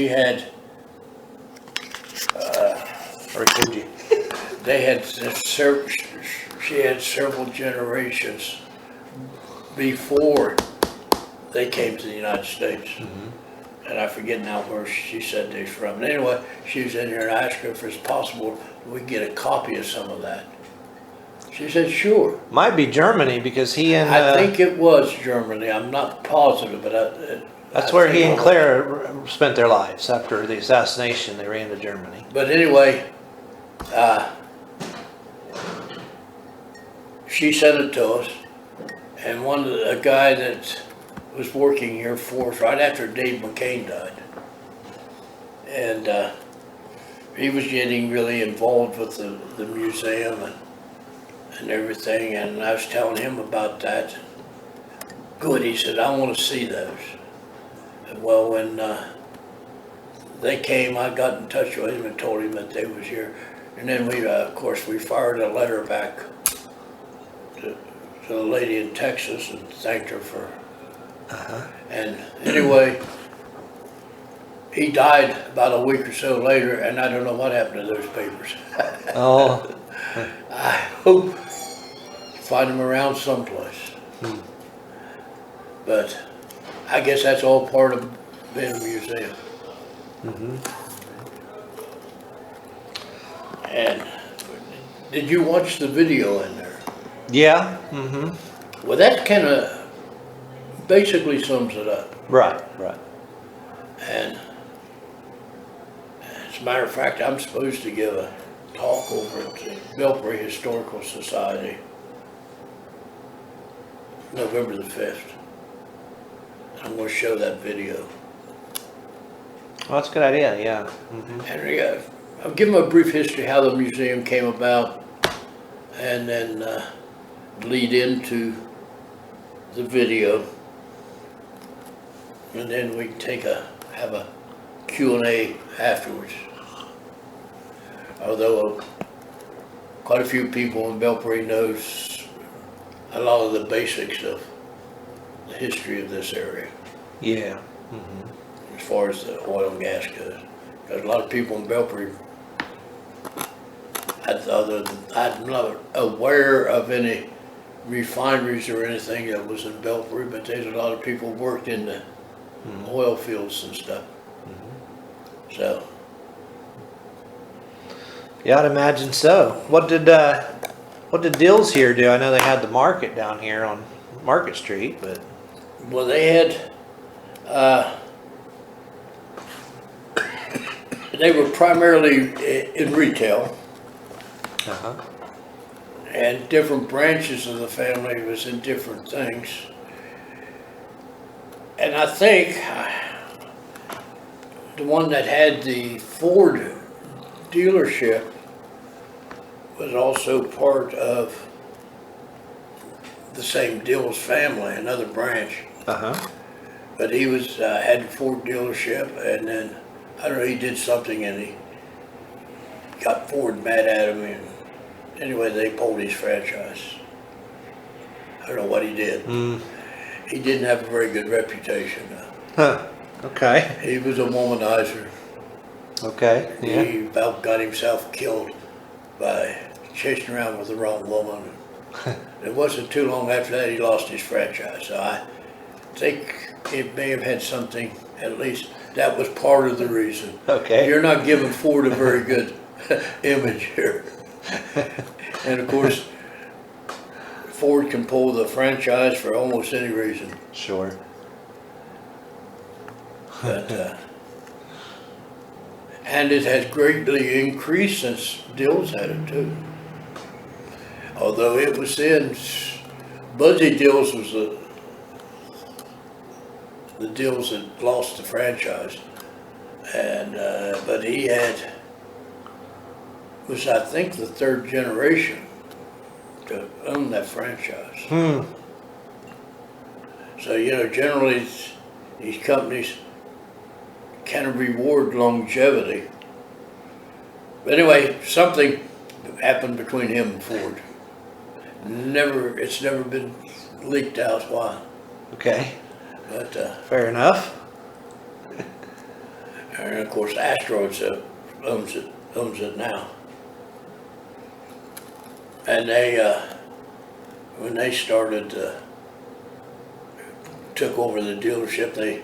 She had, they had, she had several generations before they came to the United States. And I forget now where she said they're from. And anyway, she was in here and I asked her if it's possible we could get a copy of some of that. She said, sure. Might be Germany because he and I think it was Germany. I'm not positive, but that's where he and Claire spent their lives after the assassination. They ran to Germany. But anyway, she sent it to us, and a guy that was working here for us right after Dave McCain died, and he was getting really involved with the museum and everything, and I was telling him about that. Good, he said, I want to see those. And well, when they came, I got in touch with him and told him that they was here. And then we, of course, we fired a letter back to the lady in Texas and thanked her for. And anyway, he died about a week or so later, and I don't know what happened to those papers. Oh. I hope to find them around someplace. But I guess that's all part of being a museum. And did you watch the video in there? Yeah. Well, that kind of basically sums it up. Right. And as a matter of fact, I'm supposed to give a talk over at the Belpre Historical Society November the 5th. I'm going to show that video. Well, that's a good idea. Yeah. And I'll give them a brief history how the museum came about, and then lead into the video, and then we can have a Q&A afterwards. Although quite a few people in Belpre knows a lot of the basics of the history of this area. Yeah. As far as the oil and gas goes. Because a lot of people in Belpre, I'm not aware of any refineries or anything that was in Belpre, but there's a lot of people worked in the oil fields and stuff. So. Yeah, I'd imagine so. What did Dills here do? I know they had the market down here on Market Street, but. Well, they had, they were primarily in retail, and different branches of the family was in different things. And I think the one that had the Ford dealership was also part of the same Dills family, another branch. But he was had a Ford dealership, and then I don't know, he did something and he got Ford mad at him, and anyway they pulled his franchise. I don't know what he did. He didn't have a very good reputation. Okay. He was a womanizer. Okay. Yeah. He about got himself killed by chasing around with the wrong woman. It wasn't too long after that he lost his franchise. So I think it may have had something, at least that was part of the reason. Okay. You're not giving Ford a very good image here. And of course, Ford can pull the franchise for almost any reason. Sure. But, and it has greatly increased since Dills had it too. Although it was in, Buzzy Dills was the Dills that lost the franchise. And, but he was I think the third generation to own that franchise. So, you know, generally these companies kind of reward longevity. But anyway, something happened between him and Ford. It's never been leaked out why. Okay. But fair enough. And of course, Asteroids owns it now. And when they started, took over the dealership, they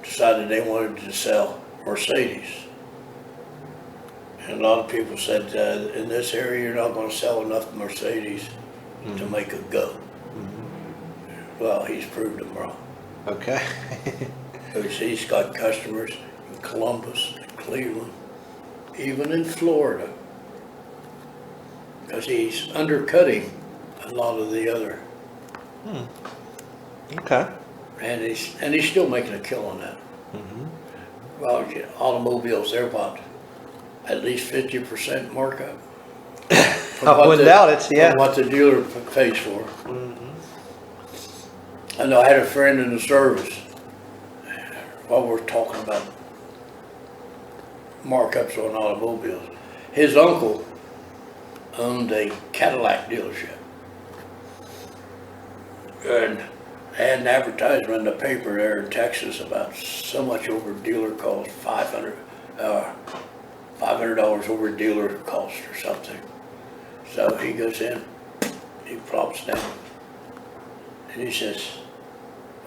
decided they wanted to sell Mercedes. And a lot of people said, in this area, you're not going to sell enough Mercedes to make a go. Well, he's proved them wrong. Okay. He's got customers in Columbus, Cleveland, even in Florida. Because he's undercutting a lot of the other. Okay. And he's still making a kill on that. Well, automobiles, they're about at least 50% markup. I wouldn't doubt it, yeah. From what the dealer pays for. I know I had a friend in the service, while we're talking about markups on automobiles. His uncle owned a Cadillac dealership. And they had an advertisement in the paper there in Texas about so much over dealer cost, $500 over dealer cost or something. So he goes in, he plops down, and he says,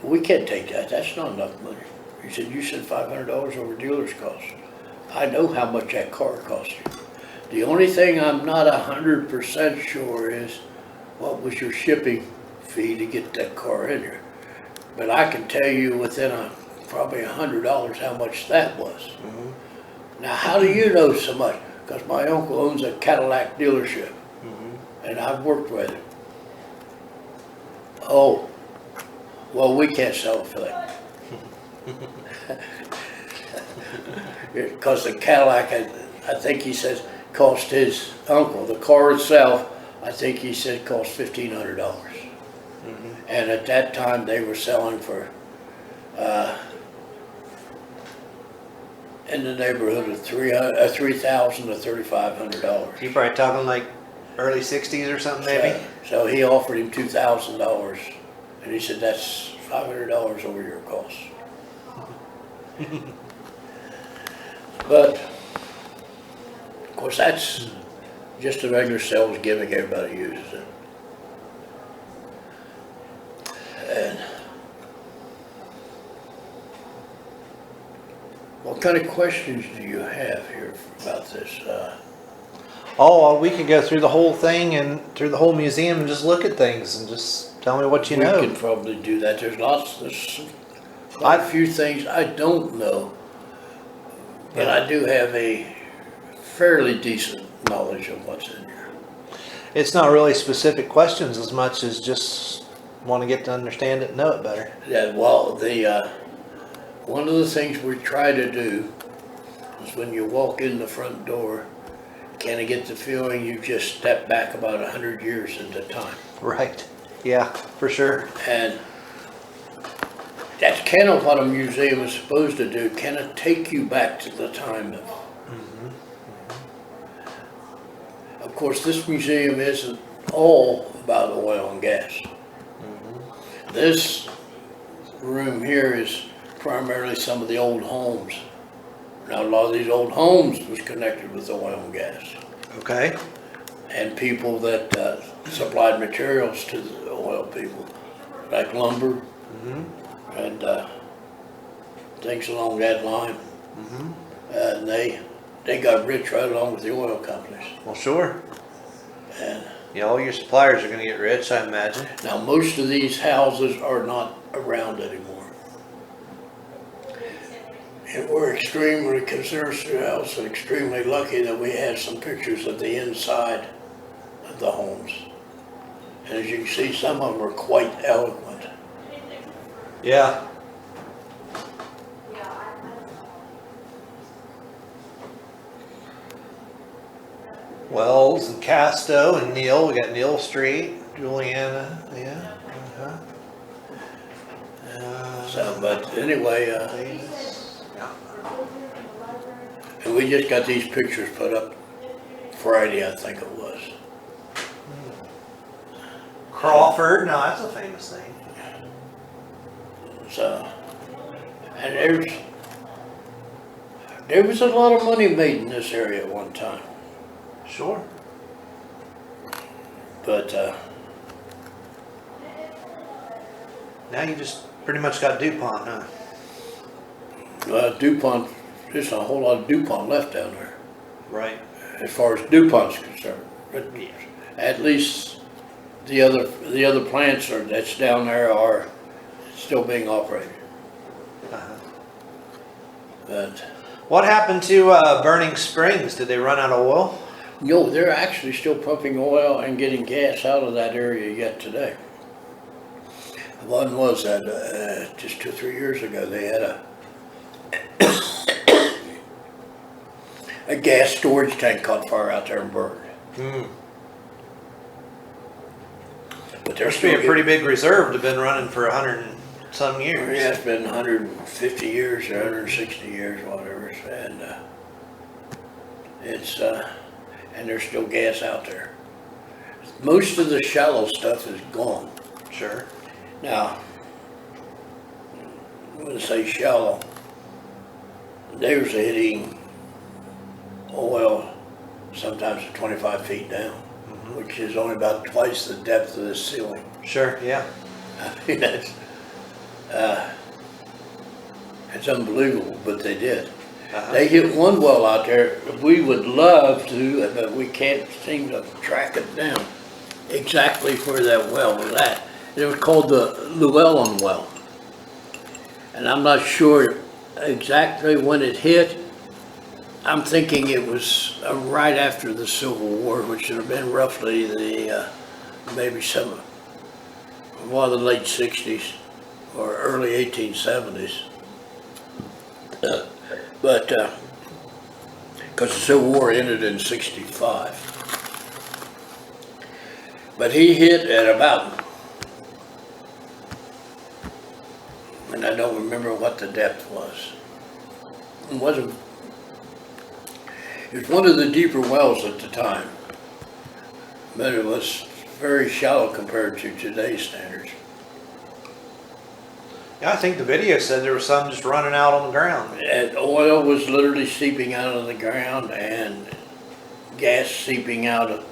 we can't take that, that's not enough money. He said, you said $500 over dealer's cost. I know how much that car cost you. The only thing I'm not 100% sure is what was your shipping fee to get that car in here. But I can tell you within probably $100 how much that was. Now, how do you know so much? Because my uncle owns a Cadillac dealership, and I've worked with him. Oh, well, we can't sell it for that. Because the Cadillac, I think he says, cost his uncle, the car itself, I think he said cost $1,500. And at that time, they were selling for in the neighborhood of $3,000 to $3,500. You're probably talking like early 60s or something, maybe? So he offered him $2,000, and he said, that's $500 over your cost. But, of course, that's just a regular sales gimmick, everybody uses it. And what kind of questions do you have here about this? Oh, we could go through the whole thing and through the whole museum and just look at things and just tell me what you know. We could probably do that. There's quite a few things I don't know, but I do have a fairly decent knowledge of what's in here. It's not really specific questions as much as just want to get to understand it and know it better. Yeah, well, one of the things we try to do is when you walk in the front door, kind of get the feeling you just stepped back about 100 years into time. Right. Yeah, for sure. And that's kind of what a museum is supposed to do, kind of take you back to the time of. Of course, this museum isn't all about oil and gas. This room here is primarily some of the old homes. Now, a lot of these old homes was connected with oil and gas. Okay. And people that supplied materials to the oil people, like lumber and things along that line. And they got rich right along with the oil companies. Well, sure. And yeah, all your suppliers are going to get rich, I imagine. now, most of these houses are not around anymore. And we're extremely, consider ourselves extremely lucky that we have some pictures of the inside of the homes. And as you can see, some of them are quite eloquent. Yeah. Wells and Casto and Neil. We got Neil Street, Juliana. Yeah. So, but anyway, yeah. and we just got these pictures put up Friday, I think it was. Crawford. No, that's a famous name. So, and there's There was a lot of money made in this area at one time, Sure. but Now you just pretty much got DuPont, huh? DuPont, there's a whole lot of DuPont left down there, Right. as far as DuPont's concerned. But at least the other plants that's down there are still being operated. Uh-huh. But What happened to Burning Springs? Did they run out of oil? no, they're actually still pumping oil and getting gas out of that area yet today. One was that just 2 or 3 years ago they had a gas storage tank caught fire out there and burned. But There should be a pretty big reserve to have been running for 100 and some years. Yeah, it's been 150 years or 160 years, whatever, and and there's still gas out there. Most of the shallow stuff is gone. Sure. Now, I'm going to say shallow. They was hitting oil sometimes 25 feet down, which is only about twice the depth of the ceiling. Sure, yeah. I mean, it's unbelievable, but they did. Uh-huh. They hit one well out there. We would love to, but we can't seem to track it down exactly where that well was at. It was called the Llewellyn well. And I'm not sure exactly when it hit. I'm thinking it was right after the Civil War, which should have been roughly the maybe one of the late 60s or early 1870s. But because the Civil War ended in 65. But he hit at about, and I don't remember what the depth was. It was one of the deeper wells at the time, but it was very shallow compared to today's standards. Yeah, I think the video said there was some just running out on the ground. And oil was literally seeping out of the ground and gas seeping out of.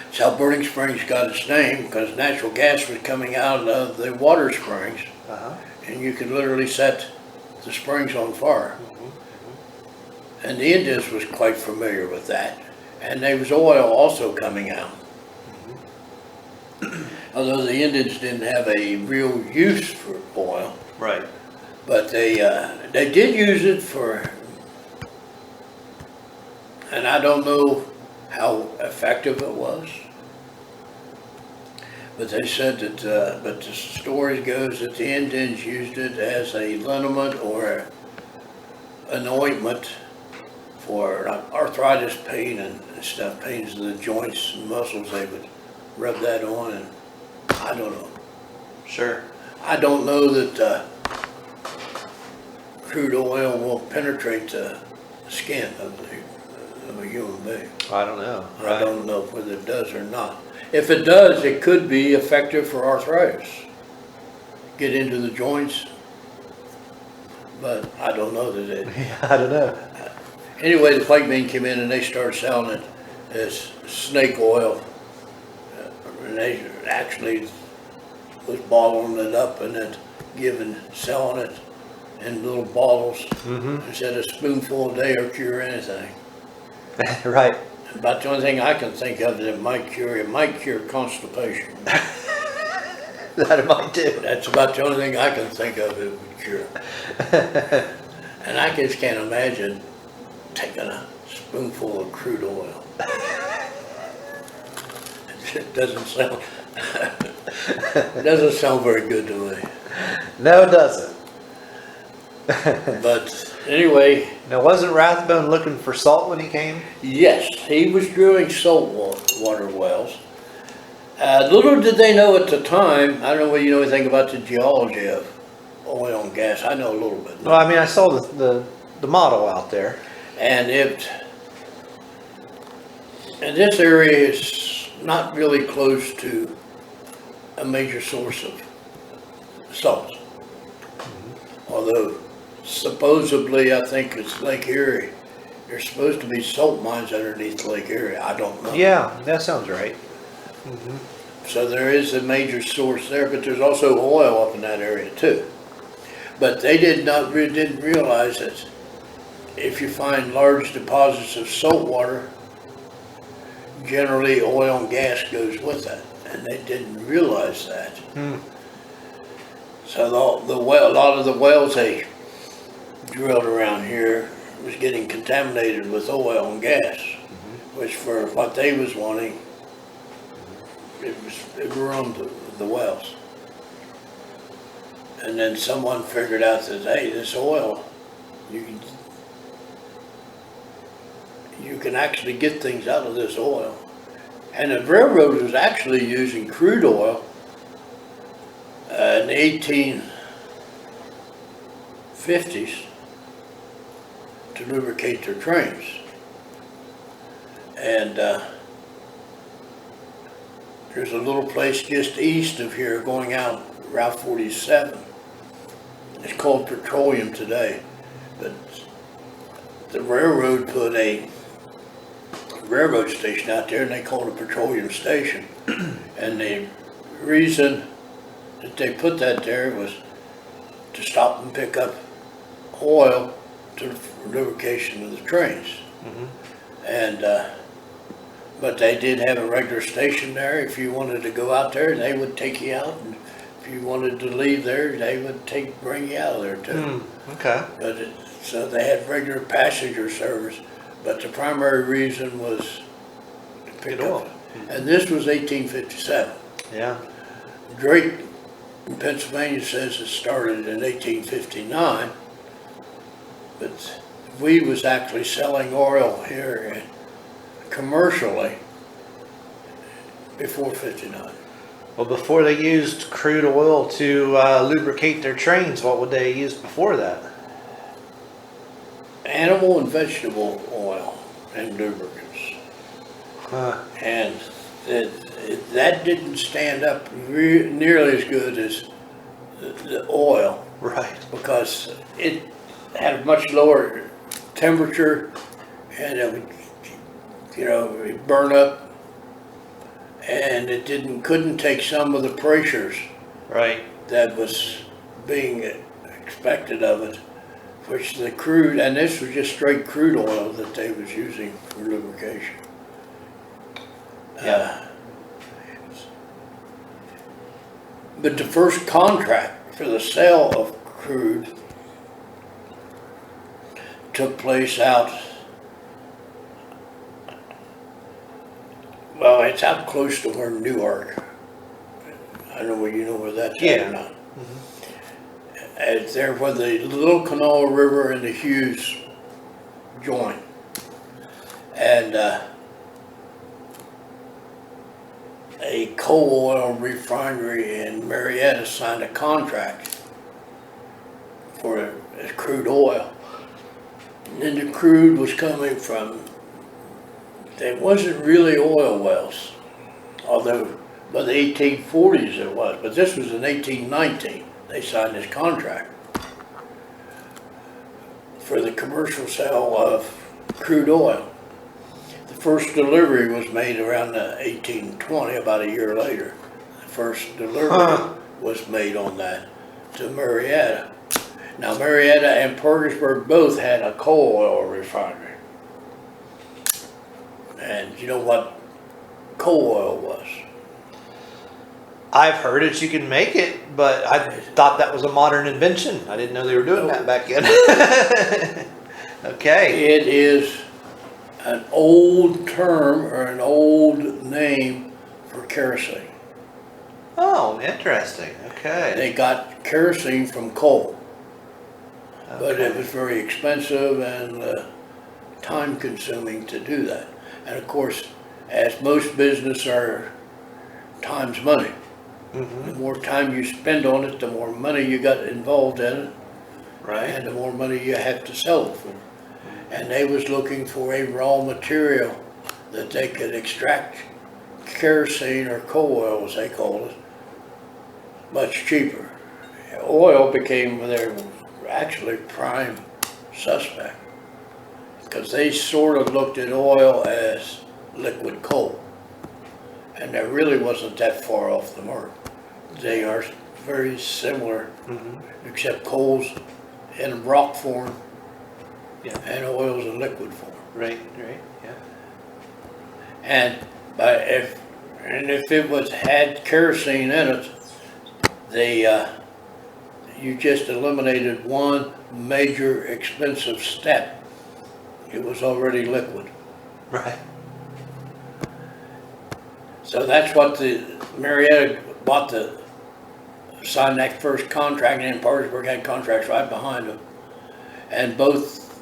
That's how Burning Springs got its name, because natural gas was coming out of the water springs, and you could literally set the springs on fire. And the Indians was quite familiar with that, and there was oil also coming out. Although the Indians didn't have a real use for oil, Right. but they did use it for, and I don't know how effective it was, but they said that, but the story goes that the Indians used it as a liniment or an ointment for arthritis pain and stuff, pains of the joints and muscles. They would rub that on, and I don't know. Sure. I don't know that crude oil will penetrate the skin of a human being. I don't know. I don't know whether it does or not. If it does, it could be effective for arthritis. Get into the joints, but I don't know that it. I don't know. Anyway, the plate man came in and they started selling it as snake oil. And they actually was bottling it up and then selling it in little bottles. They said a spoonful a day will cure anything. Right. About the only thing I can think of that it might cure constipation. That it might do. That's about the only thing I can think of it would cure. And I just can't imagine taking a spoonful of crude oil. It doesn't sound very good to me. No, it doesn't. But anyway. Now, wasn't Rathbone looking for salt when he came? Yes, he was drilling salt water wells. Little did they know at the time, I don't know whether you know anything about the geology of oil and gas. I know a little bit. Well, I mean, I saw the model out there. And this area is not really close to a major source of salt. Although supposedly, I think it's Lake Erie. There's supposed to be salt mines underneath Lake Erie. I don't know. Yeah, that sounds right. So there is a major source there, but there's also oil up in that area too. But they didn't realize that if you find large deposits of salt water, generally oil and gas goes with that, and they didn't realize that. So a lot of the wells they drilled around here was getting contaminated with oil and gas, which for what they was wanting, it ruined the wells. And then someone figured out that, hey, this oil, you can actually get things out of this oil. And the railroad was actually using crude oil in the 1850s to lubricate their trains. And there's a little place just east of here going out Route 47. It's called Petroleum today, but the railroad put a railroad station out there and they called it Petroleum Station. And the reason that they put that there was to stop and pick up oil to lubrication of the trains. And but they did have a regular station there. If you wanted to go out there, they would take you out, and if you wanted to leave there, they would bring you out of there too. Okay. But so they had regular passenger service, but the primary reason was to pick up. And this was 1857. Yeah. Drake in Pennsylvania says it started in 1859, but we was actually selling oil here commercially before 59. Well, before they used crude oil to lubricate their trains, what would they use before that? Animal and vegetable oil and lubricants. And that didn't stand up nearly as good as the oil. Right. Because it had a much lower temperature and it would, it'd burn up, and it couldn't take some of the pressures Right. that was being expected of it, which the crude, and this was just straight crude oil that they was using for lubrication. Yeah. But the first contract for the sale of crude took place out, well, it's out close to where Newark. I don't know where you know where that's at or not. It's there where the Little Kanawha River and the Hughes join. And a coal oil refinery in Marietta signed a contract for crude oil. And then the crude was coming from, it wasn't really oil wells, although by the 1840s it was, but this was in 1819. They signed this contract for the commercial sale of crude oil. The first delivery was made around 1820, about a year later. The first delivery was made on that to Marietta. Now Marietta and Parkersburg both had a coal oil refinery. And you know what coal oil was? I've heard it, you can make it, but I thought that was a modern invention. I didn't know they were doing that back then. Okay. It is an old term or an old name for kerosene. Oh, interesting. Okay. They got kerosene from coal, but it was very expensive and time consuming to do that. And of course, as most business are, time's money. The more time you spend on it, the more money you got involved in it, Right. and the more money you have to sell it for. And they was looking for a raw material that they could extract kerosene or coal oil, as they called it, much cheaper. Oil became their actually prime suspect, because they sort of looked at oil as liquid coal, and that really wasn't that far off the mark. They are very similar, except coal's in rock form, Yeah. and oil's in liquid form. Right, yeah. And if it had kerosene in it, you just eliminated one major expensive step. It was already liquid. Right. So that's what the Marietta signed that first contract, and then Parkersburg had contracts right behind them. And both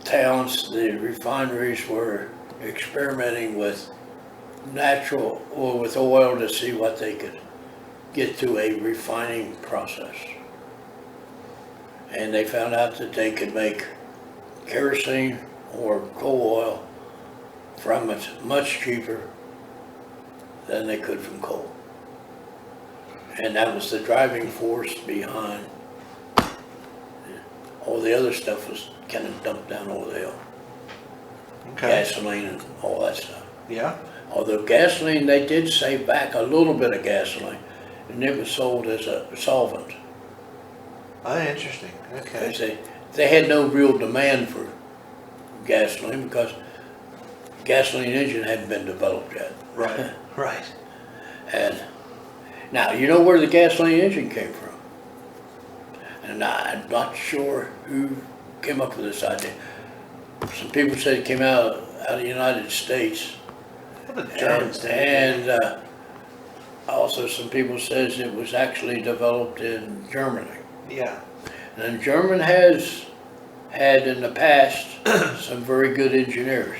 towns, the refineries, were experimenting with natural or with oil to see what they could get to a refining process. And they found out that they could make kerosene or coal oil from it much cheaper than they could from coal. And that was the driving force behind all the other stuff was kind of dumped down over the hill. Okay. Gasoline and all that stuff. Yeah. Although gasoline, they did save back a little bit of gasoline, and it was sold as a solvent. Oh, interesting. Okay. Because they had no real demand for gasoline because gasoline engine hadn't been developed yet. Right. Right. And now, you know where the gasoline engine came from? And I'm not sure who came up with this idea. Some people said it came out of the United States. Well, the Germans did. And also some people says it was actually developed in Germany. Yeah. And German has had in the past some very good engineers.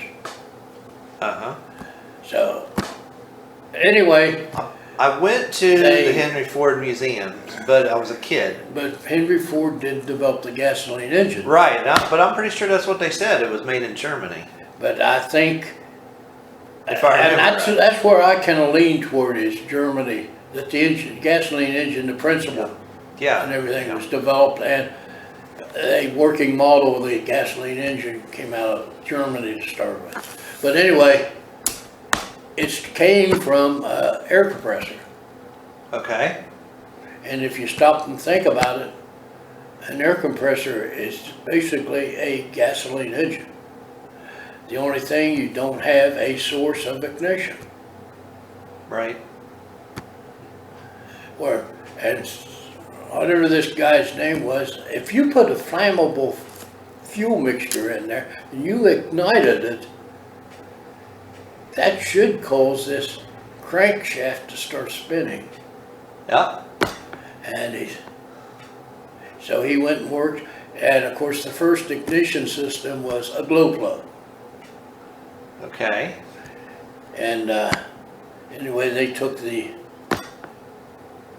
Uh-huh. So, anyway. I went to the Henry Ford Museum, but I was a kid. But Henry Ford did develop the gasoline engine. Right, but I'm pretty sure that's what they said. It was made in Germany. But I think, If I remember and that's where I kind of lean toward is Germany, that the gasoline engine, the principle and everything was developed, and a working model of the gasoline engine came out of Germany to start with. But anyway, it came from air compressor. Okay. And if you stop and think about it, an air compressor is basically a gasoline engine. The only thing, you don't have a source of ignition. Right. And whatever this guy's name was, if you put a flammable fuel mixture in there and you ignited it, that should cause this crankshaft to start spinning. Yeah. And so he went and worked, and of course the first ignition system was a glow plug. Okay. And anyway, they took the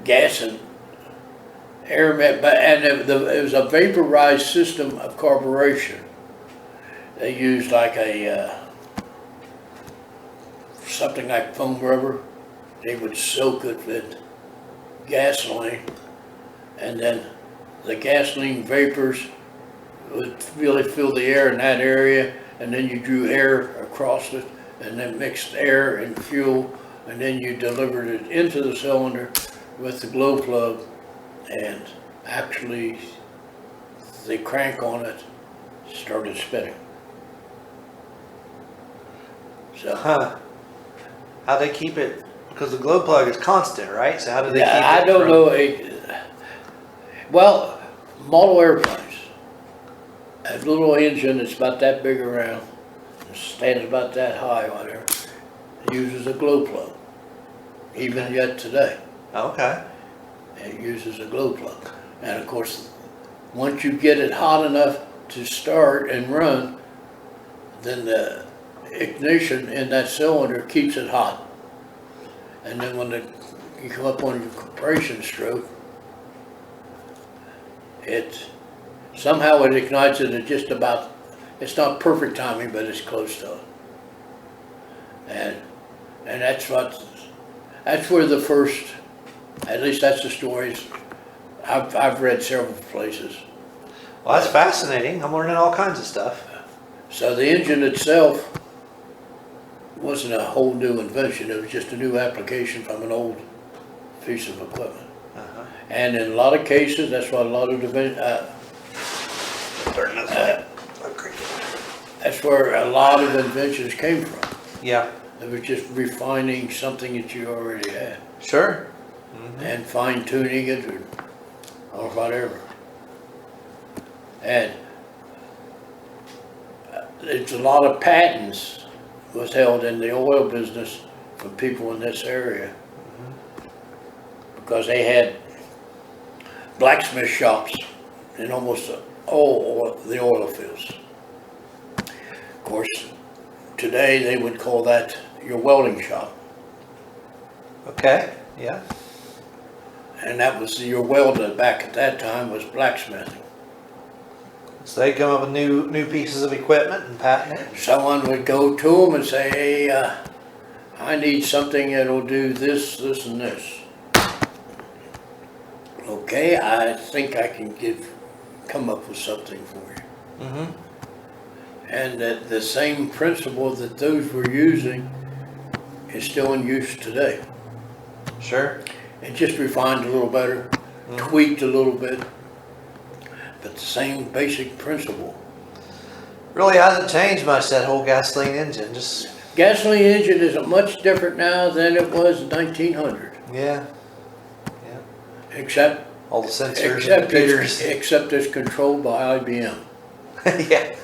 gas and air, and it was a vaporized system of carburation. They used like something like foam rubber. They would soak it with gasoline, and then the gasoline vapors would really fill the air in that area, and then you drew air across it, and then mixed air and fuel, and then you delivered it into the cylinder with the glow plug, and actually the crank on it started spinning. So How'd they keep it? Because the glow plug is constant, right? So how did they keep it? I don't know. Well, model airplanes. A little engine that's about that big around, stands about that high, whatever, uses a glow plug. Even yet today, Okay. it uses a glow plug. And of course, once you get it hot enough to start and run, then the ignition in that cylinder keeps it hot. And then when you come up on your compression stroke, somehow it ignites it at just about, it's not perfect timing, but it's close to it. And that's where the first, at least that's the stories I've read several places. Well, that's fascinating. I'm learning all kinds of stuff. So the engine itself wasn't a whole new invention. It was just a new application from an old piece of equipment. Uh-huh. And in a lot of cases, that's what a lot of Turn this way. Okay. that's where a lot of inventions came from. Yeah. It was just refining something that you already had Sure. and fine tuning it or whatever. And it's a lot of patents was held in the oil business for people in this area because they had blacksmith shops in almost all the oil fields. Of course, today they would call that your welding shop, Okay. Yeah. and that was your welder back at that time was blacksmithing. So they come up with new pieces of equipment and patent it. Someone would go to them and say, hey, I need something that'll do this, this, and this. Okay, I think I can come up with something for you. Mm-hmm. And that the same principle that those were using is still in use today. Sure. It just refined a little better, tweaked a little bit, but the same basic principle. Really hasn't changed much, that whole gasoline engine. Just Gasoline engine isn't much different now than it was in 1900. yeah. Except All the sensors and computers. except it's controlled by IBM. Yeah.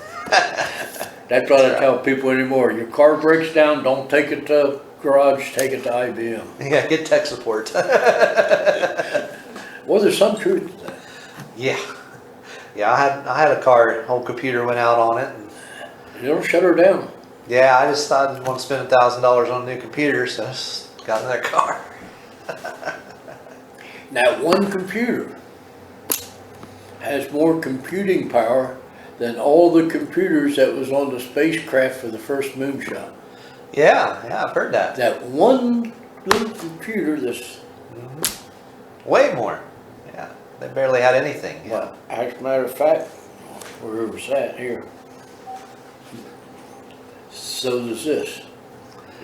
That's what I tell people anymore. Your car breaks down, don't take it to garage, take it to IBM. Yeah, get tech support. Well, there's some truth to that. Yeah. Yeah, I had a car, whole computer went out on it. And You don't shut her down. yeah, I just thought I didn't want to spend $1,000 on a new computer, so I just got another car. Now, one computer has more computing power than all the computers that was on the spacecraft for the first moonshot. Yeah, I've heard that. That one little computer that's, Way more. Yeah, they barely had anything. Yeah. well, as a matter of fact, where it was at here. So does this.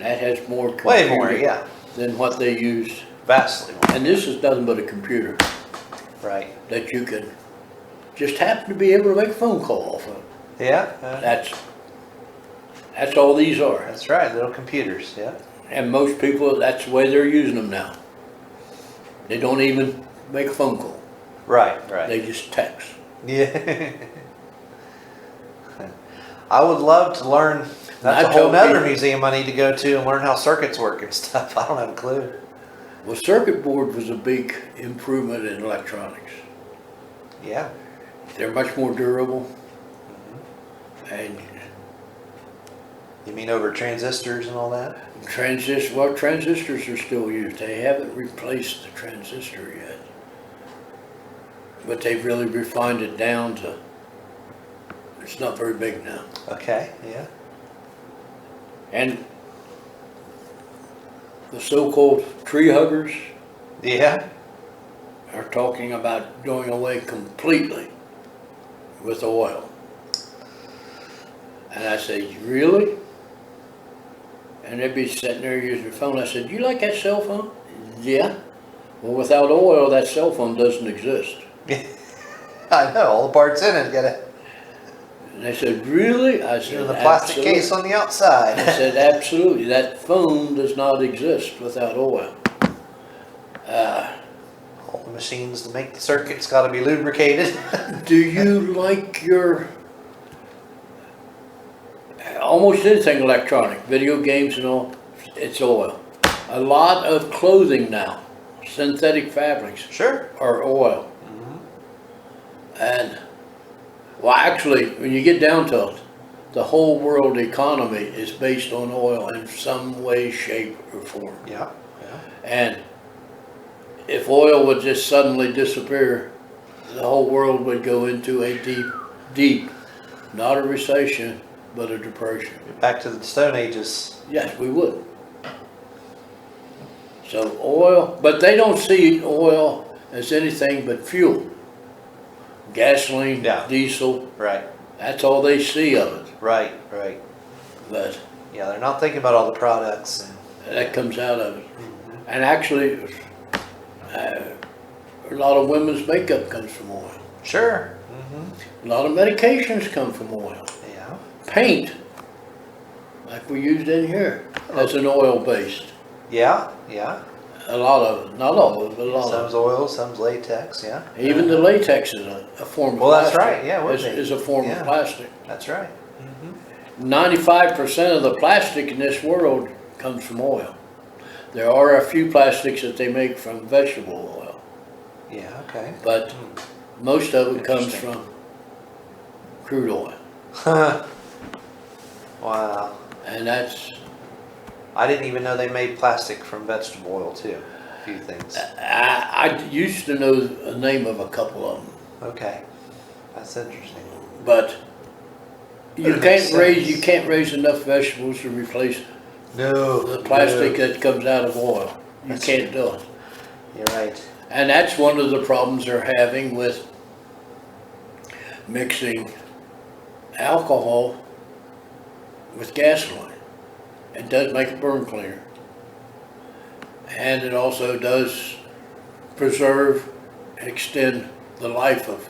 That has more Way computing more, yeah. than what they used. Vastly more. And this is nothing but a computer Right. that you can just happen to be able to make a phone call off of. Yeah, That's all these are. that's right, little computers, yeah. And most people, that's the way they're using them now. They don't even make a phone call. Right. They just text. Yeah. I would love to learn, that's I a whole told nother people- museum I need to go to and learn how circuits work and stuff. I don't have a clue. Well, circuit board was a big improvement in electronics. Yeah. They're much more durable. And You mean over transistors and all that? transistors are still used. They haven't replaced the transistor yet. But they've really refined it down to, it's not very big now. Okay, yeah. And the so-called tree huggers Yeah. are talking about doing away completely with oil. And I say, really? And they'd be sitting there using their phone. I said, you like that cell phone? Yeah. Well, without oil, that cell phone doesn't exist. I know, all the parts in it, gotta, And they said, really? I said, even the plastic "Absolutely." case on the outside. I said, absolutely. That phone does not exist without oil. All the machines to make the circuits gotta be lubricated. Do you like your almost anything electronic, video games and all? It's oil. A lot of clothing now, synthetic fabrics, Sure. are oil. And well, actually, when you get down to it, the whole world economy is based on oil in some way, shape, or form. Yeah. And if oil would just suddenly disappear, the whole world would go into a deep, not a recession, but a depression. Back to the Stone Ages. Yes, we would. So oil, but they don't see oil as anything but fuel. gasoline, Yeah. diesel, Right, that's all they see of it. right, right. But Yeah, they're not thinking about all the products. that comes out of it. And actually, a lot of women's makeup comes from oil. Sure. A lot of medications come from oil. Yeah. Paint, like we used in here, that's an oil-based. Yeah, yeah. A lot of it, not all of it, but a lot of Some's oil, some's latex, yeah. it. Even the latex is a form of Well, that's plastic. right, yeah, it would be. Is a form Yeah. of plastic. That's right. 95% of the plastic in this world comes from oil. There are a few plastics that they make from vegetable oil, Yeah, okay. but most of it comes Interesting. from crude oil. Wow. And that's, I didn't even know they made plastic from vegetable oil too. A few things. I used to know the name of a couple of them, Okay. That's interesting. but you It makes you sense. can't raise enough vegetables to replace No. the plastic that comes out of oil. You That's can't do it. You're right. And that's one of the problems they're having with mixing alcohol with gasoline. It does make it burn cleaner. And it also does preserve, extend the life of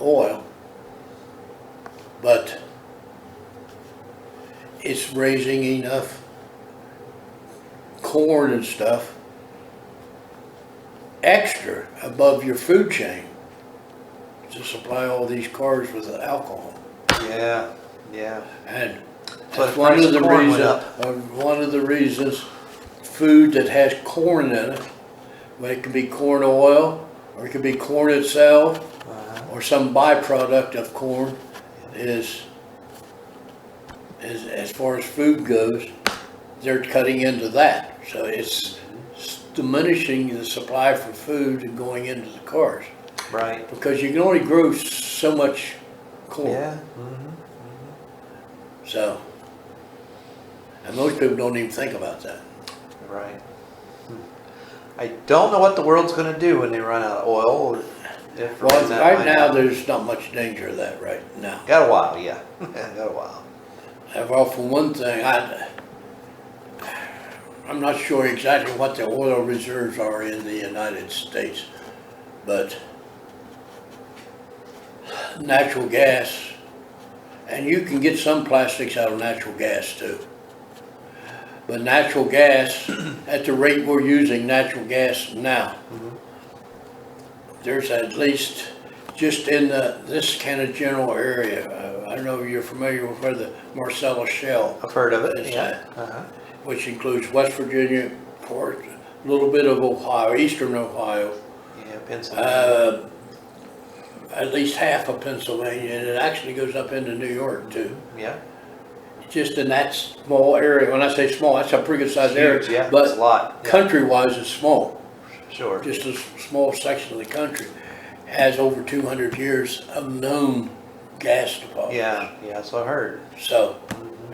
oil. But it's raising enough corn and stuff extra above your food chain to supply all these cars with alcohol. Yeah. Yeah. And So that's the one price of the of corn went reasons, one of the reasons food that has corn in it, well, it could be corn oil, or it could be corn itself, or some byproduct of corn, is as far as food goes, they're cutting into that. So it's diminishing the supply for food and going into the cars, Right. because you can only grow so much corn. Yeah. So, and most people don't even think about that. Right. I don't know what the world's going to do when they run out of oil. Or if or Well, when that right might now, happen. there's not much danger of that right now. Got a while, yeah. Got a while. Well, for one thing, I'm not sure exactly what the oil reserves are in the United States, but natural gas, and you can get some plastics out of natural gas too. But natural gas, at the rate we're using natural gas now, there's at least just in this kind of general area, I don't know if you're familiar with where the Marcellus Shale, I've heard of it. It's, Yeah. Uh-huh. which includes West Virginia, part, a little bit of Ohio, eastern Ohio, Yeah, Pennsylvania. at least half of Pennsylvania, and it actually goes up into New York too. Yeah. Just in that small area, when I say small, that's a pretty good sized area. Huge, yeah. But It's a lot. Yeah. country-wise, it's small. Sure. Just a small section of the country has over 200 years of known gas deposits. Yeah. Yeah. So I heard. So,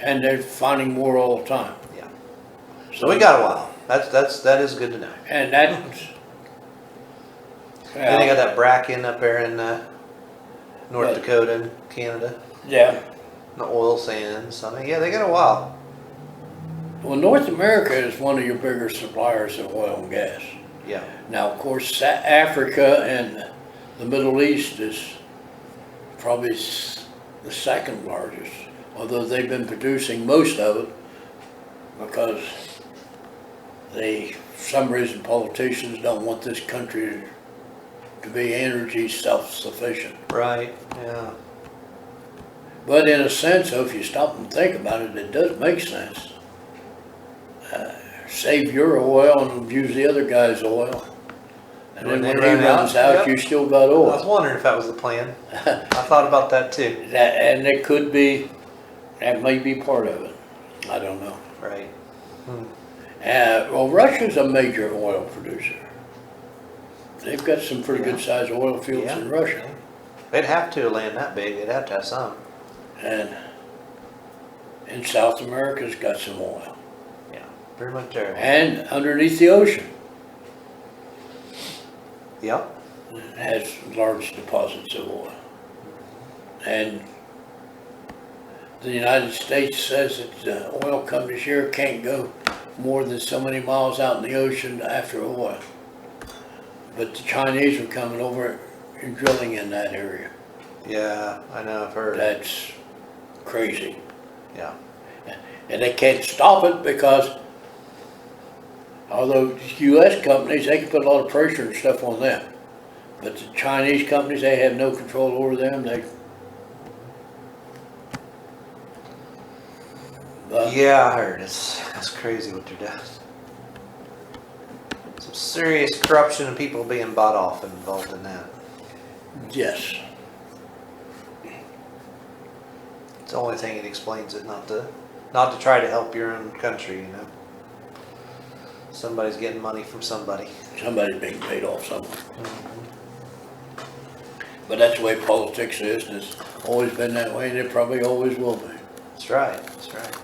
and they're finding more all the time. Yeah. So we got a while. That is good to know. And that's, And they got that Bracken up there in North Right. Dakota and Canada. yeah. The oil sands. I mean, yeah, they got a while. Well, North America is one of your bigger suppliers of oil and gas. Yeah. Now, of course, Africa and the Middle East is probably the second largest, although they've been producing most of it because for some reason, politicians don't want this country to be energy self-sufficient. Right. Yeah. But in a sense, if you stop and think about it, it does make sense. Save your oil and use the other guy's oil. And then when he runs out, yep. you still got I was oil. wondering if that was the plan. I thought about that too. And it could be, that may be part of it. I don't know. Right. Well, Russia's a major oil producer. They've got some pretty good sized oil fields Yeah. in Russia. Yeah. They'd have to land that big. They'd have to have some. And South America's got some oil. Yeah. Pretty much there. And underneath the ocean, Yep. it has large deposits of oil. And the United States says that oil companies here can't go more than so many miles out in the ocean after oil. But the Chinese are coming over and drilling in that area. Yeah, I know, I've heard. That's crazy. Yeah. And they can't stop it because although U.S. companies, they can put a lot of pressure and stuff on them. But the Chinese companies, they have no control over them. Yeah, I heard. It's crazy what they're doing. Some serious corruption and people being bought off and involved in that. Yes. It's the only thing that explains it, not to try to help your own country, you know. Somebody's getting money from somebody. Somebody's being paid off somewhere. But that's the way politics is, and it's always been that way, and it probably always will be. That's right. That's right.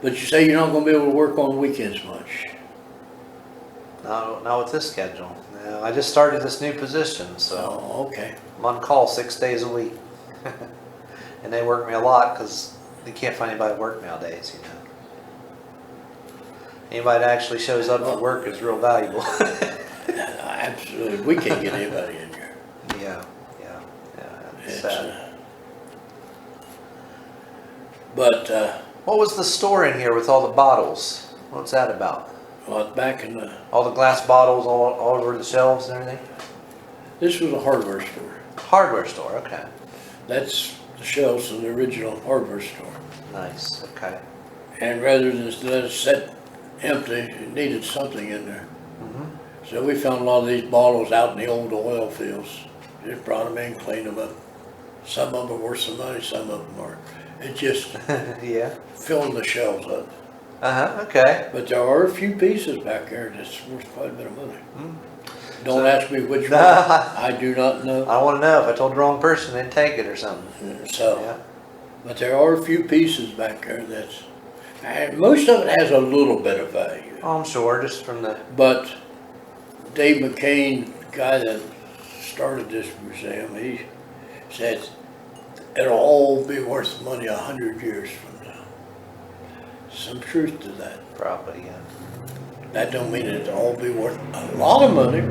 But you say you're not going to be able to work on weekends much. No, not with this schedule. No, I just started this new position, so Oh, okay. I'm on call 6 days a week. And they work me a lot because they can't find anybody to work nowadays, you know. Anybody that actually shows up for work is real valuable. Absolutely. We can't get anybody in here. Yeah. It's It's, sad. But, What was the store in here with all the bottles? What's that about? well, back in the, All the glass bottles all over the shelves and everything? this was a hardware store. Hardware store, okay. That's the shelves of the original hardware store. Nice, okay. And rather than just let it sit empty, it needed something in there. So we found a lot of these bottles out in the old oil fields. Just brought them in, cleaned them up. Some of them are worth some money, some of them aren't. It just Yeah. filled the shelves up. Okay. But there are a few pieces back there that's worth quite a bit of money. Don't ask me which one. Nah. I do not know. I want to know if I told the wrong person, they'd take it or something. So, Yeah. but there are a few pieces back there that's, and most of it has a little bit of value. Oh, I'm sure, just from the... But Dave McCain, the guy that started this museum, he said it'll all be worth money 100 years from now. Some truth to that. Probably, yeah. That don't mean it'll all be worth a lot of money.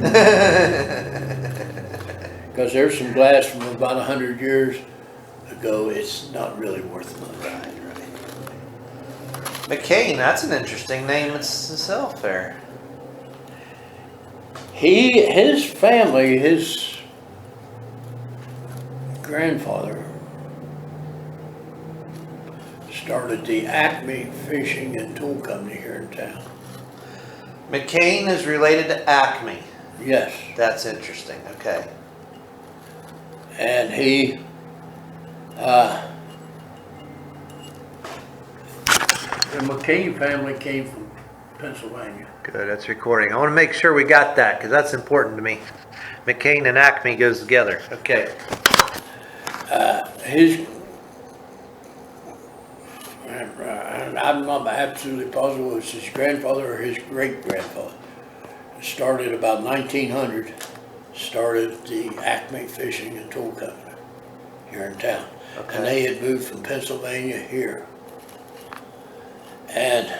Because there's some glass from about 100 years ago, it's not really worth money. Right. McCain, that's an interesting name itself there. His family, his grandfather started the Acme Fishing and Tool Company here in town. McCain is related to Acme. Yes. That's interesting, okay. And he, the McCain family came from Pennsylvania. Good, that's recording. I want to make sure we got that because that's important to me. McCain and Acme goes together. Okay. I'm not absolutely positive it was his grandfather or his great-grandfather. Started about 1900, started the Acme Fishing and Tool Company here in town. Okay. And they had moved from Pennsylvania here. And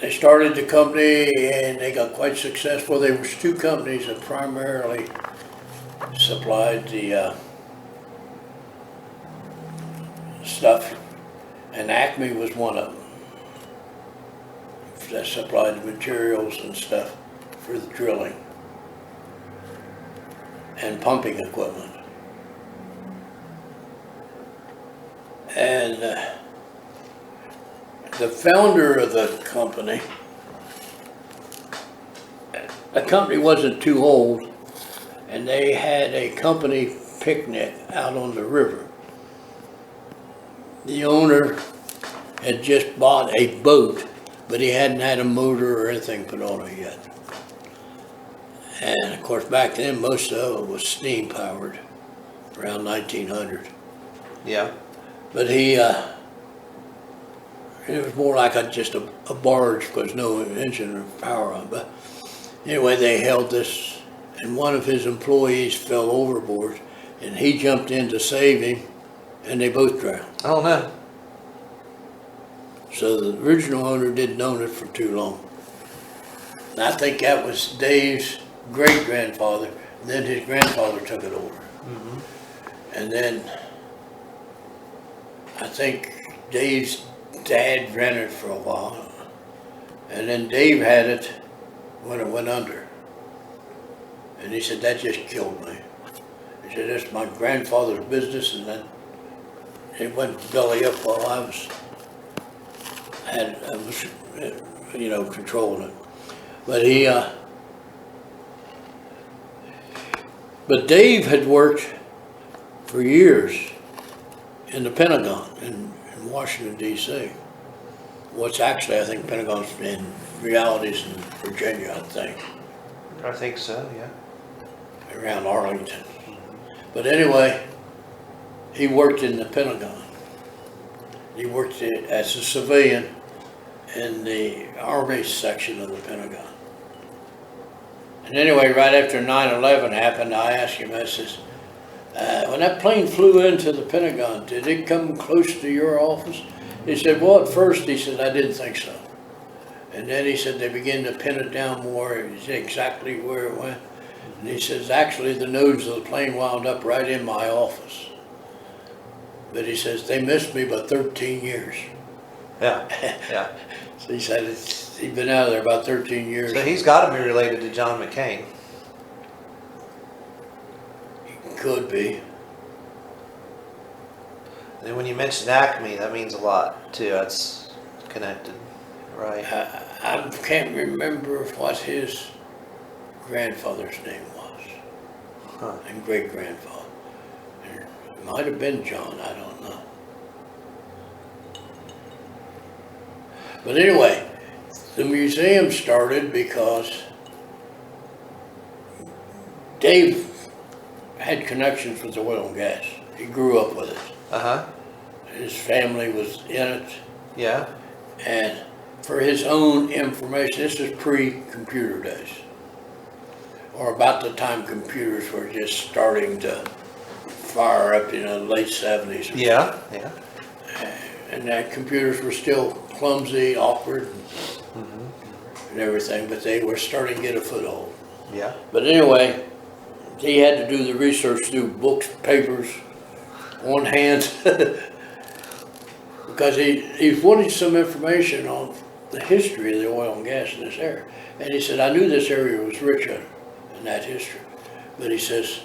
they started the company and they got quite successful. There was two companies that primarily supplied the stuff, and Acme was one of them that supplied the materials and stuff for the drilling and pumping equipment. And the founder of the company wasn't too old, and they had a company picnic out on the river. The owner had just bought a boat, but he hadn't had a motor or anything put on it yet. And of course, back then, most of it was steam powered, around 1900. Yeah. But it was more like just a barge because no engine or power on. But Anyway, they held this, and one of his employees fell overboard, and he jumped in to save him, and they both drowned. Oh no. So the original owner didn't own it for too long. And I think that was Dave's great-grandfather, then his grandfather took it over. And then I think Dave's dad ran it for a while, and then Dave had it when it went under. And he said, that just killed me. He said, that's my grandfather's business, and then it went belly up while I was controlling it. But but Dave had worked for years in the Pentagon in Washington, D.C. What's actually, I think, Pentagon's in realities in Virginia, I think. I think so, yeah. Around Arlington. But anyway, he worked in the Pentagon. He worked as a civilian in the Army section of the Pentagon. And anyway, right after 9/11 happened, I asked him, I says, when that plane flew into the Pentagon, did it come close to your office? He said, well, at first, he said, I didn't think so. And then he said, they began to pin it down more, exactly where it went. And he says, actually, the nose of the plane wound up right in my office. But he says, they missed me by 13 years. Yeah, yeah. So he said, he's been out of there about 13 years. So he's got to be related to John McCain. Could be. And then when you mentioned Acme, that means a lot, too. That's connected, right? I can't remember what his grandfather's name was. Huh. And great-grandfather. It might have been John, I don't know. But anyway, the museum started because Dave had connections with the oil and gas. He grew up with it. Uh-huh. His family was in it. Yeah. And for his own information, this is pre-computer days, or about the time computers were just starting to fire up, late 70s. Yeah, yeah. And that computers were still clumsy, awkward, and everything, but they were starting to get a foothold. Yeah. But anyway, he had to do the research through books, papers, on hand, because he wanted some information on the history of the oil and gas in this area. And he said, I knew this area was rich in that history. But he says,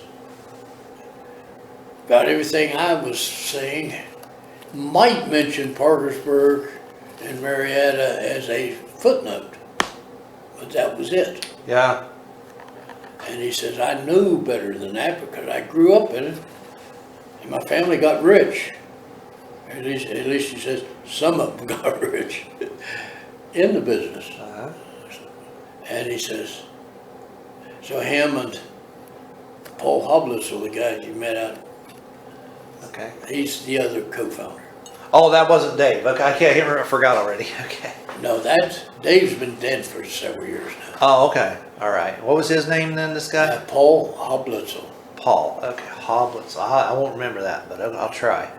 about everything I was saying, might mention Parkersburg and Marietta as a footnote, but that was it. Yeah. And he says, I knew better than that because I grew up in it, and my family got rich. At least he says, some of them got rich in the business. Uh-huh. And he says, so him and Paul Hoblis are the guys you met out. Okay. He's the other co-founder. Oh, that wasn't Dave. Okay, I forgot already. Okay. No, Dave's been dead for several years now. Oh, okay. All right. What was his name then, this guy? Paul Hoblitzel. Paul. Okay, Hoblitz. I won't remember that, but I'll try.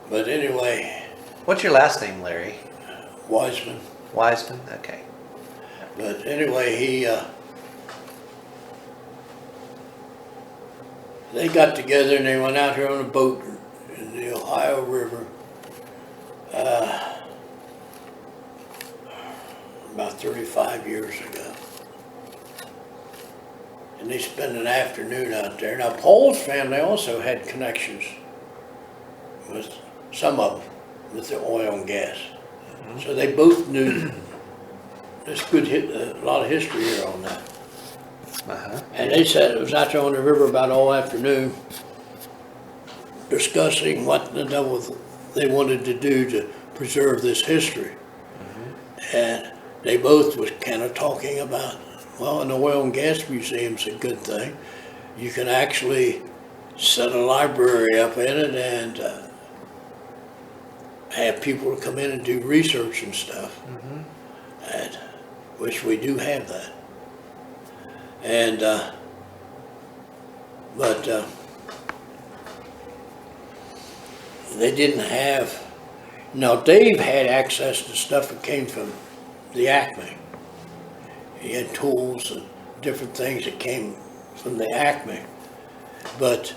But anyway. What's your last name, Larry? Wiseman. Wiseman? Okay. But anyway, they got together and they went out here on a boat in the Ohio River about 35 years ago. And they spent an afternoon out there. Now, Paul's family also had connections with some of them with the oil and gas. Mm-hmm. So they both knew. There's a lot of history here on that. Uh-huh. And they said it was out there on the river about all afternoon discussing what the devil they wanted to do to preserve this history. Mm-hmm. And they both was kind of talking about, well, an oil and gas museum's a good thing. You can actually set a library up in it and have people come in and do research and stuff. Mm-hmm. And which we do have that. And, but they didn't have, now Dave had access to stuff that came from the Acme. He had tools and different things that came from the Acme, but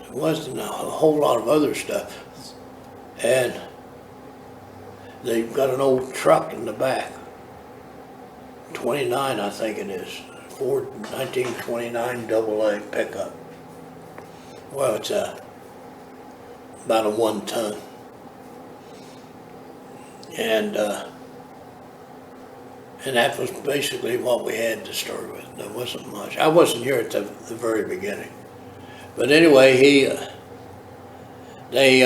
there wasn't a whole lot of other stuff. And they've got an old truck in the back, 29 I think it is, Ford 1929 AA pickup. Well, it's about a 1 ton. And that was basically what we had to start with. There wasn't much. I wasn't here at the very beginning. But anyway, they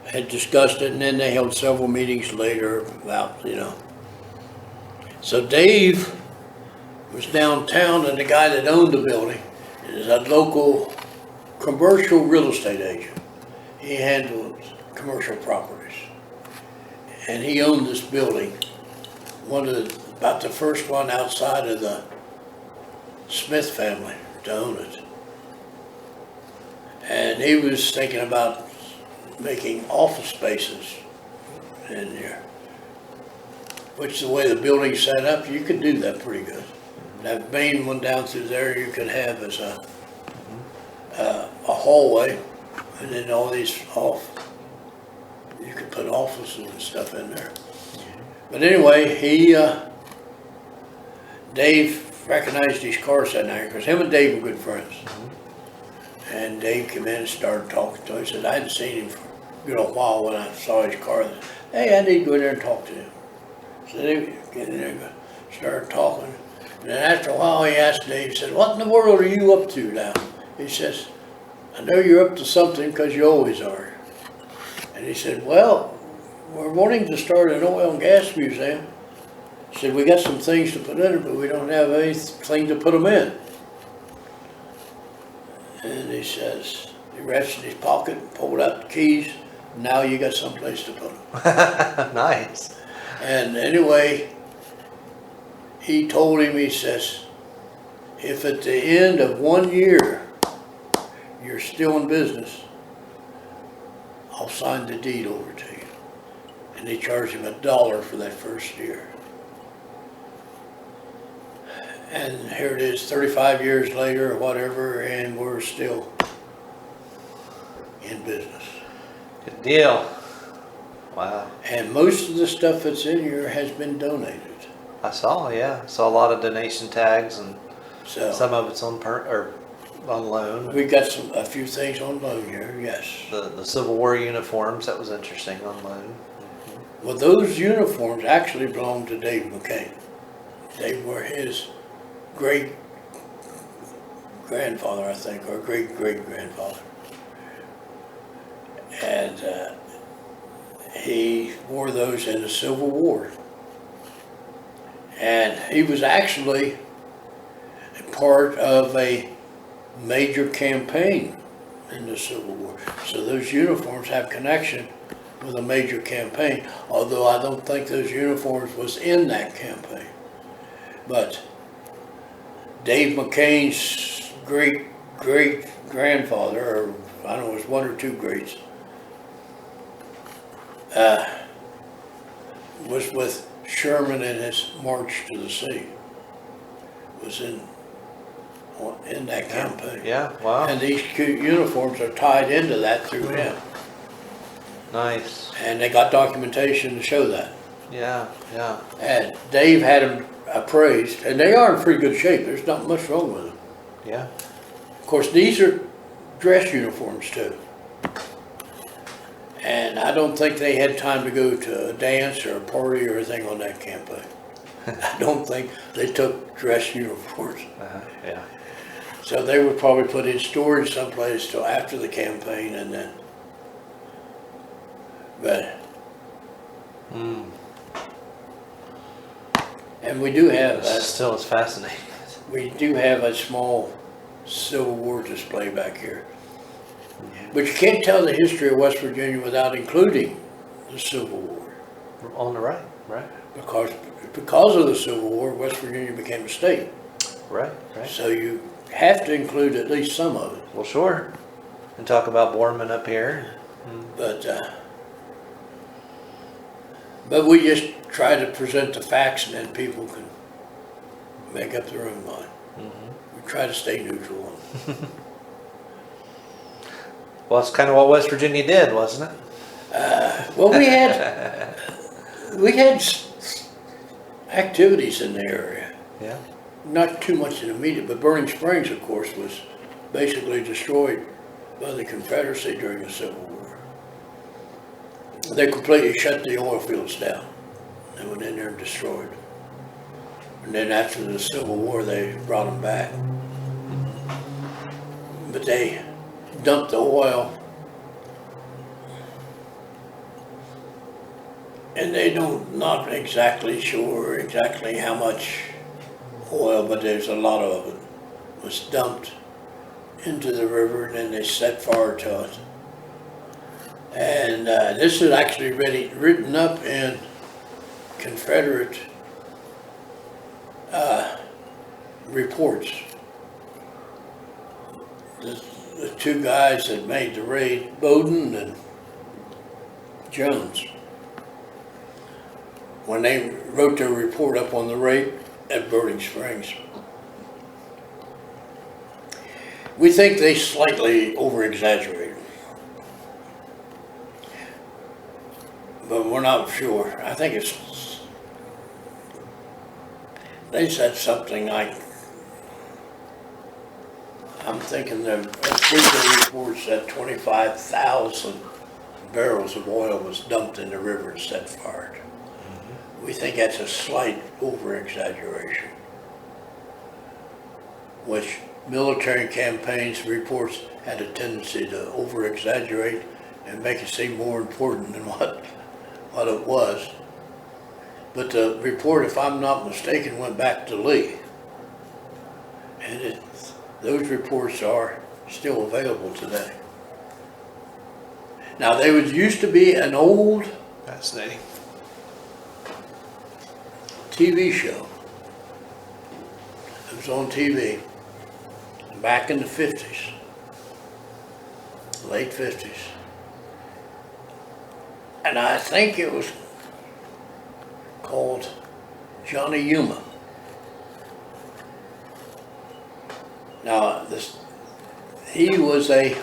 had discussed it, and then they held several meetings later about, So Dave was downtown, and the guy that owned the building is a local commercial real estate agent. He handled commercial properties. And he owned this building, about the first one outside of the Smith family to own it. And he was thinking about making office spaces in there, which the way the building's set up, you could do that pretty good. That main one down through there, you could have as a hallway, and then all these you could put offices and stuff in there. But anyway, Dave recognized these cars sitting there, because him and Dave were good friends. And Dave came in and started talking to him. He said, I hadn't seen him for a while when I saw his car. Hey, I need to go in there and talk to him. So they get in there and started talking. And then after a while, he asked Dave, he said, what in the world are you up to now? He says, I know you're up to something because you always are. And he said, well, we're wanting to start an oil and gas museum. He said, we got some things to put in it, but we don't have anything to put them in. And he says, he reached in his pocket, pulled out the keys, now you got someplace to put them. Nice. And anyway, he told him, he says, if at the end of 1 year, you're still in business, I'll sign the deed over to you. And they charged him $1 for that first year. And here it is, 35 years later or whatever, and we're still in business. Good deal. Wow. And most of the stuff that's in here has been donated. I saw a lot of donation tags, and So some of it's on loan. we got a few things on loan here, yes. The Civil War uniforms, that was interesting, on loan. Well, those uniforms actually belong to Dave McCain. They were his great-grandfather, I think, or great-great-grandfather. And he wore those in the Civil War. And he was actually a part of a major campaign in the Civil War. So those uniforms have connection with a major campaign, although I don't think those uniforms was in that campaign. But Dave McCain's great-great-grandfather, or I don't know, it was one or two greats, was with Sherman in his march to the sea. Was in that campaign. Yeah, wow. And these uniforms are tied into that through him. Nice. And they got documentation to show that. Yeah. And Dave had them appraised, and they are in pretty good shape. There's not much wrong with them. Yeah. Of course, these are dress uniforms too. And I don't think they had time to go to a dance or a party or anything on that campaign. I don't think they took dress uniforms. Yeah. So they were probably put in storage someplace till after the campaign, and then, but, and we do have Still, it's fascinating. we do have a small Civil War display back here. But you can't tell the history of West Virginia without including the Civil War. On the right. Because because of the Civil War, West Virginia became a state. Right, right. So you have to include at least some of it. Well, sure. And talk about Borman up here. But we just try to present the facts and then people can make up their own mind. We try to stay neutral on it. Well, it's kind of what West Virginia did, wasn't it? Well, we had activities in the area. Yeah. Not too much in immediate, but Burning Springs, of course, was basically destroyed by the Confederacy during the Civil War. They completely shut the oil fields down. They went in there and destroyed. And then after the Civil War, they brought them back. But they dumped the oil. And they not exactly sure exactly how much oil, but there's a lot of it was dumped into the river, and then they set fire to it. And this is actually written up in Confederate reports. The two guys that made the raid, Bowden and Jones, when they wrote their report up on the raid at Burning Springs, we think they slightly over-exaggerated, but we're not sure. I think they said something like, I'm thinking the official report said 25,000 barrels of oil was dumped in the river and set fire. We think that's a slight over-exaggeration, which military campaigns reports had a tendency to over-exaggerate and make it seem more important than what it was. But the report, if I'm not mistaken, went back to Lee. And those reports are still available today. Now, there used to be an old Fascinating. TV show. It was on TV back in the 50s, late 50s. And I think it was called Johnny Yuma. Now, he was a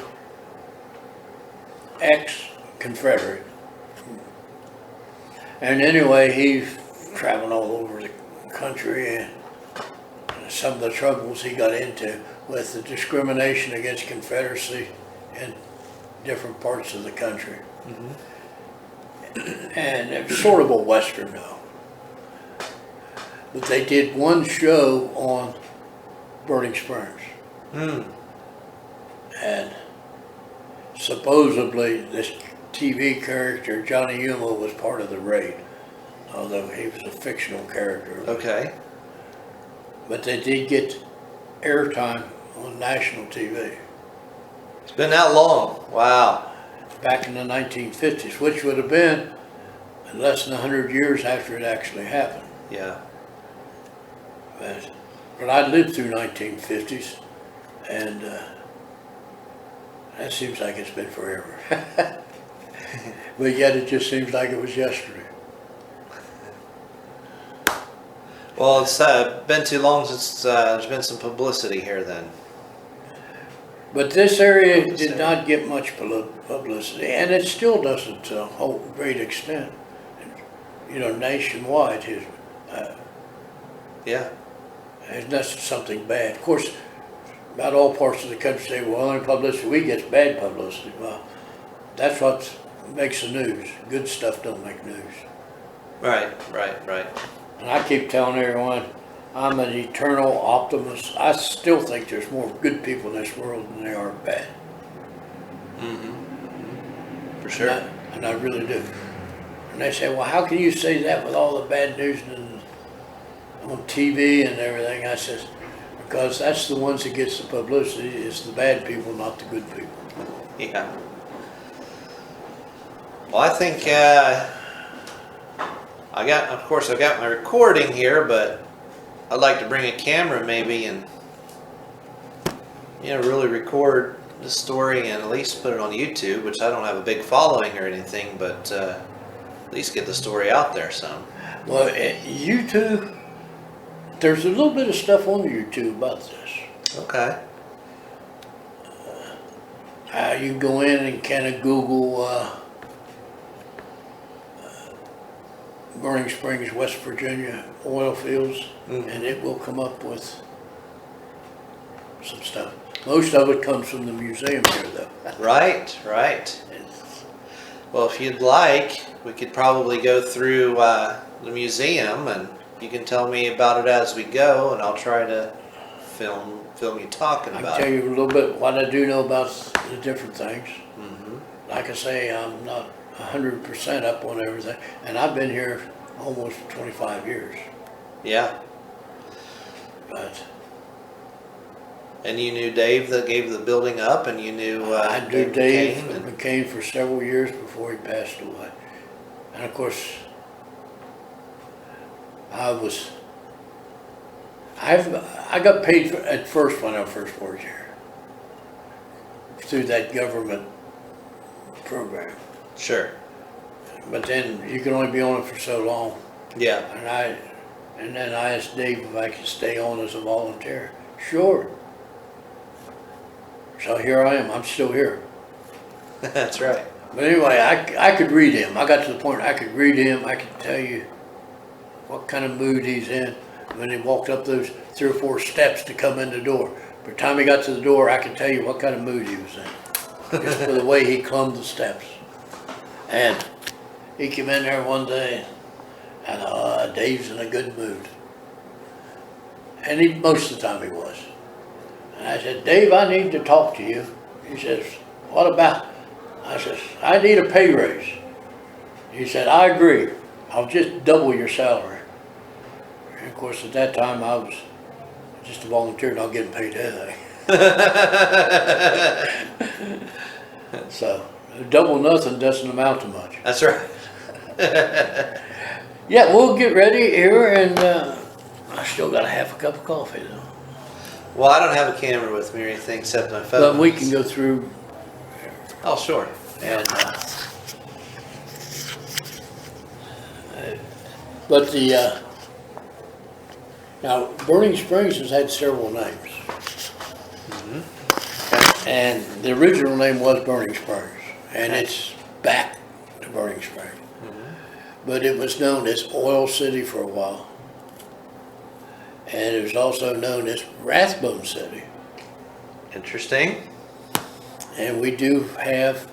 ex-Confederate. And anyway, he traveled all over the country, and some of the troubles he got into with the discrimination against Confederacy in different parts of the country. And it was sort of a Western though. But they did one show on Burning Springs. And supposedly this TV character, Johnny Yuma, was part of the raid, although he was a fictional character. Okay. But they did get airtime on national TV. It's been that long. Wow. Back in the 1950s, which would have been less than 100 years after it actually happened. Yeah. But I lived through 1950s, and that seems like it's been forever. But yet it just seems like it was yesterday. Well, it's been too long since there's been some publicity here then. But this area did not get much publicity, and it still doesn't to a whole great extent. You know, nationwide, Yeah. that's something bad. Of course, about all parts of the country say, well, only publicity we get bad publicity. Well, that's what makes the news. Good stuff don't make news. Right. And I keep telling everyone, I'm an eternal optimist. I still think there's more good people in this world than there are bad. For sure. And I really do. And they say, well, how can you say that with all the bad news on TV and everything? I says, because that's the ones that gets the publicity. It's the bad people, not the good people. Yeah. Well, I think Of course, I've got my recording here, but I'd like to bring a camera maybe and, really record the story and at least put it on YouTube, which I don't have a big following or anything, but at least get the story out there some. Well, YouTube, there's a little bit of stuff on YouTube about this. Okay. You can go in and kind of Google Burning Springs, West Virginia oil fields, and it will come up with some stuff. Most of it comes from the museum here, though. Right. Well, if you'd like, we could probably go through the museum, and you can tell me about it as we go, and I'll try to film you talking I about can tell it. you a little bit what I do know about the different things. Like I say, I'm not 100% up on everything, and I've been here almost 25 years. Yeah. But And you knew Dave that gave the building up, and you knew I knew Dave McCain, McCain for several years before he passed away. And of course, I got paid at first when I first worked here through that government program. Sure. But then you can only be on it for so long. Yeah. And then I asked Dave if I could stay on as a volunteer. Sure. So here I am. I'm still here. That's right. But anyway, I could read him. I got to the point I could read him. I could tell you what kind of mood he's in when he walked up those 3 or 4 steps to come in the door. By the time he got to the door, I could tell you what kind of mood he was in. Just for the way he climbed the steps. And he came in there one day, and Dave's in a good mood. And most of the time he was. And I said, Dave, I need to talk to you. He says, what about? I says, I need a pay raise. He said, I agree. I'll just double your salary. And of course, at that time, I was just a volunteer, not getting paid anything. So, double nothing doesn't amount to much. That's right. Yeah, we'll get ready here, and I still got a half a cup of coffee, though. Well, I don't have a camera with me or anything except my phone. But we can go through. Oh, sure. And now Burning Springs has had several names, and the original name was Burning Springs, and it's back to Burning Springs. But it was known as Oil City for a while, and it was also known as Rathbone City. Interesting. And we do have,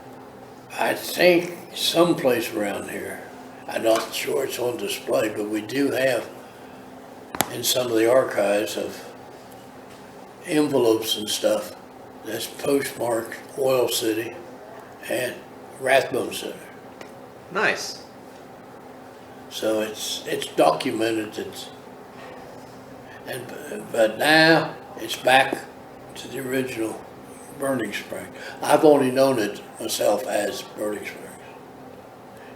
I think, someplace around here, I'm not sure it's on display, but we do have in some of the archives of envelopes and stuff that's postmarked Oil City and Rathbone City. Nice. So it's documented. But now it's back to the original Burning Spring. I've only known it myself as Burning Springs,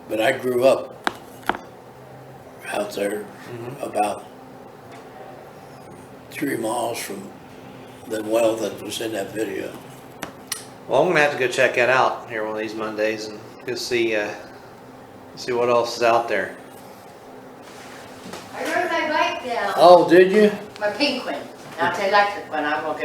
but I grew up out there about 3 miles from the well that was in that video. Well, I'm gonna have to go check that out here one of these Mondays and go see what else is out there. I wrote my bike down. Oh, did you? My pink one, not the electric one. I will get